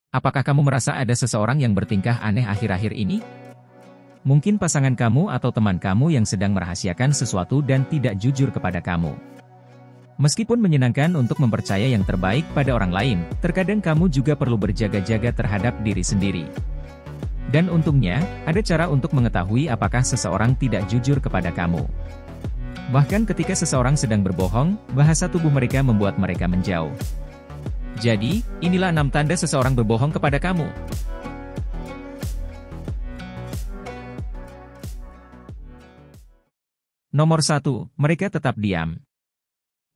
Apakah kamu merasa ada seseorang yang bertingkah aneh akhir-akhir ini? Mungkin pasangan kamu atau teman kamu yang sedang merahasiakan sesuatu dan tidak jujur kepada kamu. Meskipun menyenangkan untuk mempercaya yang terbaik pada orang lain, terkadang kamu juga perlu berjaga-jaga terhadap diri sendiri. Dan untungnya, ada cara untuk mengetahui apakah seseorang tidak jujur kepada kamu. Bahkan ketika seseorang sedang berbohong, bahasa tubuh mereka membuat mereka menjauh. Jadi, inilah 6 tanda seseorang berbohong kepada kamu. Nomor 1, mereka tetap diam.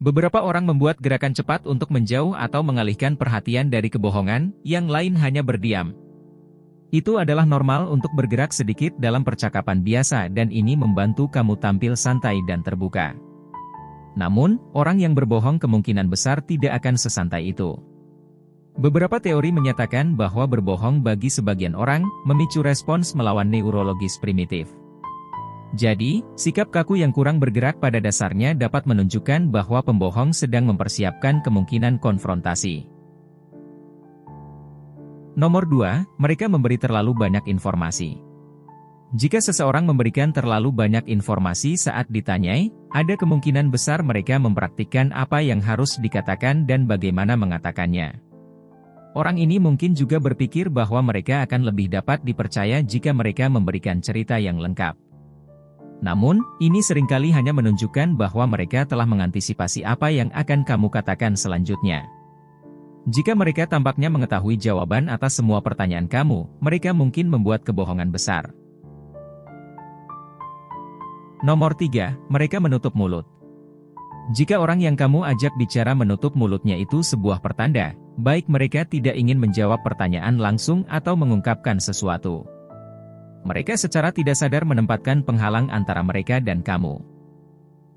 Beberapa orang membuat gerakan cepat untuk menjauh atau mengalihkan perhatian dari kebohongan, yang lain hanya berdiam. Itu adalah normal untuk bergerak sedikit dalam percakapan biasa dan ini membantu kamu tampil santai dan terbuka. Namun, orang yang berbohong kemungkinan besar tidak akan sesantai itu. Beberapa teori menyatakan bahwa berbohong bagi sebagian orang memicu respons melawan neurologis primitif. Jadi, sikap kaku yang kurang bergerak pada dasarnya dapat menunjukkan bahwa pembohong sedang mempersiapkan kemungkinan konfrontasi. Nomor 2, mereka memberi terlalu banyak informasi. Jika seseorang memberikan terlalu banyak informasi saat ditanyai, ada kemungkinan besar mereka mempraktikkan apa yang harus dikatakan dan bagaimana mengatakannya. Orang ini mungkin juga berpikir bahwa mereka akan lebih dapat dipercaya jika mereka memberikan cerita yang lengkap. Namun, ini seringkali hanya menunjukkan bahwa mereka telah mengantisipasi apa yang akan kamu katakan selanjutnya. Jika mereka tampaknya mengetahui jawaban atas semua pertanyaan kamu, mereka mungkin membuat kebohongan besar. Nomor 3, mereka menutup mulut. Jika orang yang kamu ajak bicara menutup mulutnya itu sebuah pertanda, baik mereka tidak ingin menjawab pertanyaan langsung atau mengungkapkan sesuatu. Mereka secara tidak sadar menempatkan penghalang antara mereka dan kamu.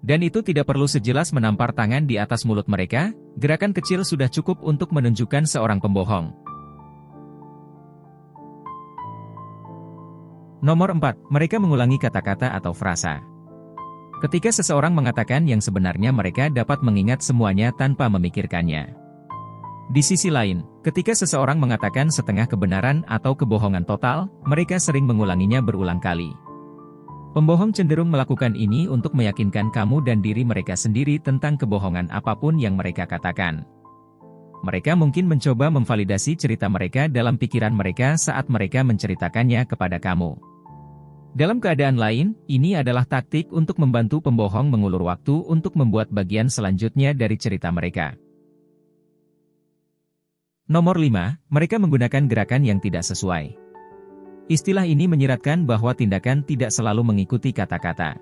Dan itu tidak perlu sejelas menampar tangan di atas mulut mereka, gerakan kecil sudah cukup untuk menunjukkan seorang pembohong. Nomor 4, mereka mengulangi kata-kata atau frasa. Ketika seseorang mengatakan yang sebenarnya mereka dapat mengingat semuanya tanpa memikirkannya. Di sisi lain, ketika seseorang mengatakan setengah kebenaran atau kebohongan total, mereka sering mengulanginya berulang kali. Pembohong cenderung melakukan ini untuk meyakinkan kamu dan diri mereka sendiri tentang kebohongan apapun yang mereka katakan. Mereka mungkin mencoba memvalidasi cerita mereka dalam pikiran mereka saat mereka menceritakannya kepada kamu. Dalam keadaan lain, ini adalah taktik untuk membantu pembohong mengulur waktu untuk membuat bagian selanjutnya dari cerita mereka. Nomor 5, mereka menggunakan gerakan yang tidak sesuai. Istilah ini menyiratkan bahwa tindakan tidak selalu mengikuti kata-kata.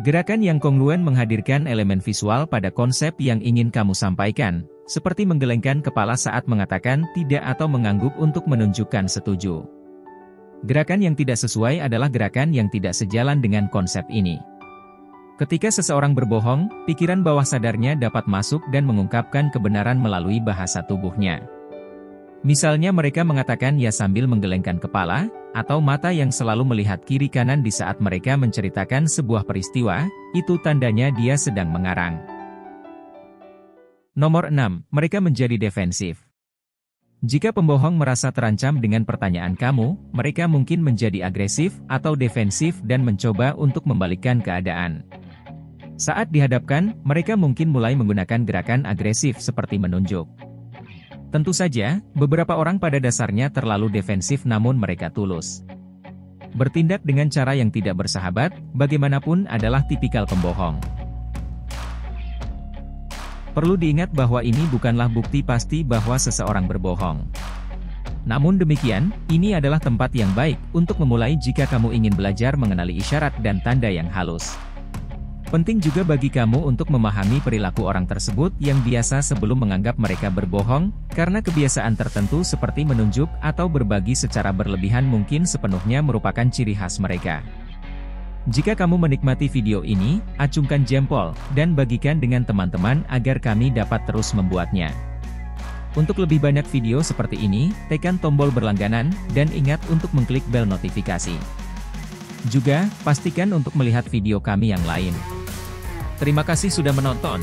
Gerakan yang kongluen menghadirkan elemen visual pada konsep yang ingin kamu sampaikan, seperti menggelengkan kepala saat mengatakan tidak atau mengangguk untuk menunjukkan setuju. Gerakan yang tidak sesuai adalah gerakan yang tidak sejalan dengan konsep ini. Ketika seseorang berbohong, pikiran bawah sadarnya dapat masuk dan mengungkapkan kebenaran melalui bahasa tubuhnya. Misalnya mereka mengatakan ya sambil menggelengkan kepala, atau mata yang selalu melihat kiri kanan di saat mereka menceritakan sebuah peristiwa, itu tandanya dia sedang mengarang. Nomor 6, mereka menjadi defensif. Jika pembohong merasa terancam dengan pertanyaan kamu, mereka mungkin menjadi agresif atau defensif dan mencoba untuk membalikkan keadaan. Saat dihadapkan, mereka mungkin mulai menggunakan gerakan agresif seperti menunjuk. Tentu saja, beberapa orang pada dasarnya terlalu defensif namun mereka tulus. Bertindak dengan cara yang tidak bersahabat, bagaimanapun adalah tipikal pembohong. Perlu diingat bahwa ini bukanlah bukti pasti bahwa seseorang berbohong. Namun demikian, ini adalah tempat yang baik untuk memulai jika kamu ingin belajar mengenali isyarat dan tanda yang halus. Penting juga bagi kamu untuk memahami perilaku orang tersebut yang biasa sebelum menganggap mereka berbohong, karena kebiasaan tertentu seperti menunjuk atau berbagi secara berlebihan mungkin sepenuhnya merupakan ciri khas mereka. Jika kamu menikmati video ini, acungkan jempol, dan bagikan dengan teman-teman agar kami dapat terus membuatnya. Untuk lebih banyak video seperti ini, tekan tombol berlangganan, dan ingat untuk mengklik bel notifikasi. Juga, pastikan untuk melihat video kami yang lain. Terima kasih sudah menonton.